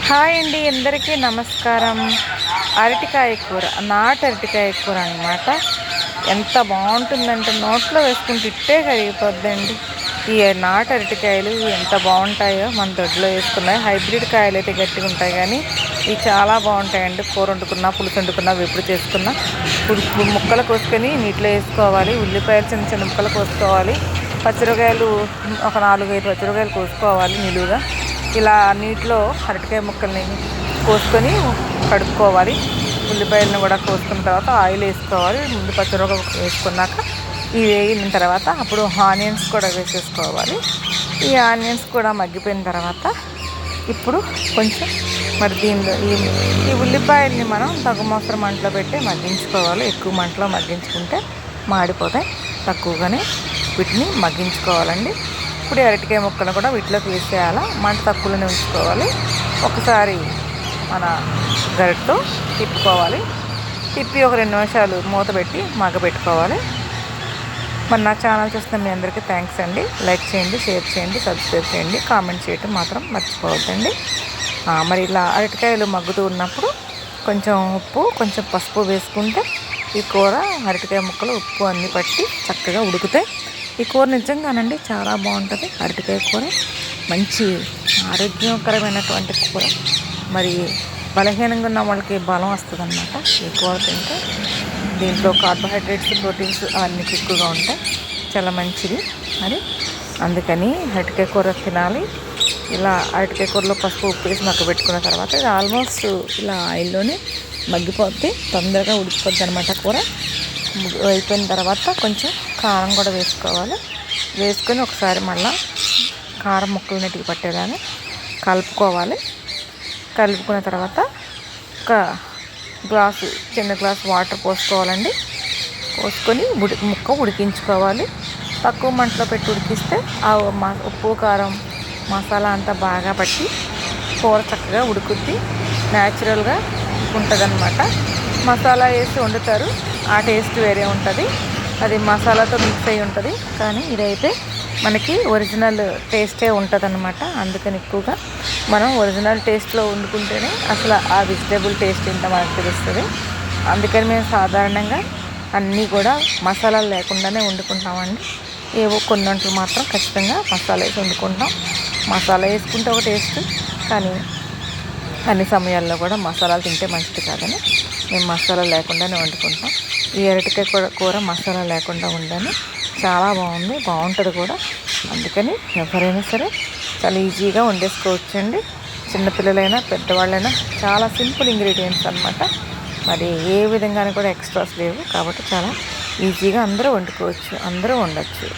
Hi అండి, అందరికీ నమస్కారం. అరటికాయ కూర, నాటు అరటికాయ కూర అనమాట. ఎంత బాగుంటుందంటే నోట్లో వేసుకుంటే ఇట్టే కరిగిపోద్దండి. ఈ నాటు అరటికాయలు ఎంత బాగుంటాయో మన దొడ్లో వేసుకున్నాయి. హైబ్రిడ్ కాయలు అయితే గట్టిగా ఉంటాయి, కానీ ఇవి చాలా బాగుంటాయండి. కూర వండుకున్నా, పులుసు వండుకున్నా, వెప్పుడు చేసుకున్నా ముక్కలు కోసుకొని నీటిలో వేసుకోవాలి. ఉల్లిపాయలు చిన్న చిన్న ముక్కలు కోసుకోవాలి. పచ్చిమిరపకాయలు ఒక 4-5 పచ్చిమిరపకాయలు కోసుకోవాలి నిలువుగా. ఇలా నీటిలో అరటికాయ ముక్కల్ని కోసుకొని కడుక్కోవాలి. ఉల్లిపాయలను కూడా కోసుకున్న తర్వాత ఆయిల్ వేసుకోవాలి. ముందు పచ్చిమిరపకాయ వేసుకున్నాక ఇవి వేగిన తర్వాత అప్పుడు ఆనియన్స్ కూడా వేసేసుకోవాలి. ఈ ఆనియన్స్ కూడా మగ్గిపోయిన తర్వాత ఇప్పుడు కొంచెం మరి దీనిలో ఈ ఉల్లిపాయల్ని మనం తగు మోస్తరు మంటలో పెట్టి మగ్గించుకోవాలి. ఎక్కువ మంటలో మగ్గించుకుంటే మాడిపోతాయి. తక్కువగానే వీటిని మగ్గించుకోవాలండి. ఇప్పుడు అరటికాయ ముక్కలు కూడా వీటిలోకి వేసేయాలి. మంట తక్కువలోనే ఉంచుకోవాలి. ఒకసారి మన గరిటతో తిప్పుకోవాలి. తిప్పి ఒక 2 నిమిషాలు మూత పెట్టి మగ్గబెట్టుకోవాలి. మరి నా ఛానల్ చూస్తున్న మీ అందరికీ థ్యాంక్స్ అండి. లైక్ చేయండి, షేర్ చేయండి, సబ్స్క్రైబ్ చేయండి, కామెంట్ చేయటం మాత్రం మర్చిపోవద్దండి. మరి ఇలా అరటికాయలు మగ్గుతూ ఉన్నప్పుడు కొంచెం ఉప్పు, కొంచెం పసుపు వేసుకుంటే ఈ కూర అరటికాయ ముక్కలు ఉప్పు అన్నీ పట్టి చక్కగా ఉడుకుతాయి. ఈ కూర నిజంగానండి చాలా బాగుంటుంది. అరటికాయ కూర మంచి ఆరోగ్యకరమైనటువంటి కూర. మరి బలహీనంగా ఉన్న వాళ్ళకి బలం వస్తుంది అన్నమాట ఈ కూర తింటే. దీంట్లో కార్బోహైడ్రేట్స్, ప్రోటీన్స్ అవన్నీ ఎక్కువగా ఉంటాయి. చాలా మంచిది. మరి అందుకని అరటికాయ కూర తినాలి. ఇలా అరటికాయ కూరలో పసుపు ఉప్పు వేసి మగ్గబెట్టుకున్న తర్వాత ఇది ఆల్మోస్ట్ ఇలా ఆయిల్లోనే మగ్గిపోతే తొందరగా ఉడికిపోద్ది అనమాట కూర. అయిపోయిన తర్వాత కొంచెం కారం కూడా వేసుకోవాలి. వేసుకొని ఒకసారి మళ్ళీ కారం ముక్కలు నెట్టికి పట్టేలాగా కలుపుకోవాలి. కలుపుకున్న తర్వాత ఒక చిన్న గ్లాసు వాటర్ పోసుకోవాలండి. పోసుకొని ముక్క ఉడికించుకోవాలి. తక్కువ మంటలో పెట్టి ఉడికిస్తే ఆ ఉప్పు, కారం, మసాలా అంతా బాగా పట్టి కూర చక్కగా ఉడుకుద్ది. న్యాచురల్గా ఉంటుందన్నమాట. మసాలా వేసి వండుతారు, ఆ టేస్ట్ వేరే ఉంటుంది. అది మసాలాతో మిక్స్ అయి ఉంటుంది. కానీ ఇదైతే మనకి ఒరిజినల్ టేస్టే ఉంటుంది అన్నమాట. అందుకని ఎక్కువగా మనం ఒరిజినల్ టేస్ట్లో వండుకుంటేనే అసలు ఆ వెజిటేబుల్ టేస్ట్ ఏంటో మనకు తెలుస్తుంది. అందుకని మేము సాధారణంగా అన్నీ కూడా మసాలాలు లేకుండానే వండుకుంటామండి. ఏవో కొన్ని వంటలు మాత్రం ఖచ్చితంగా మసాలా వేసి వండుకుంటాం. మసాలా వేసుకుంటే ఒక టేస్ట్, కానీ అన్ని సమయాల్లో కూడా మసాలాలు తింటే మంచిది కాదని మేము మసాలా లేకుండానే వండుకుంటాం. ఈ అరటికాయ కూర మసాలా లేకుండా ఉండని చాలా బాగుంటుంది కూడా. అందుకని ఎవరైనా సరే చాలా ఈజీగా వండేసుకోవచ్చండి. చిన్నపిల్లలైనా పెద్దవాళ్ళైనా చాలా సింపుల్ ఇంగ్రీడియంట్స్ అన్నమాట. మరి ఏ విధంగానే కూడా ఎక్స్ట్రాస్ లేవు, కాబట్టి చాలా ఈజీగా అందరూ వండుకోవచ్చు, అందరూ వండొచ్చు.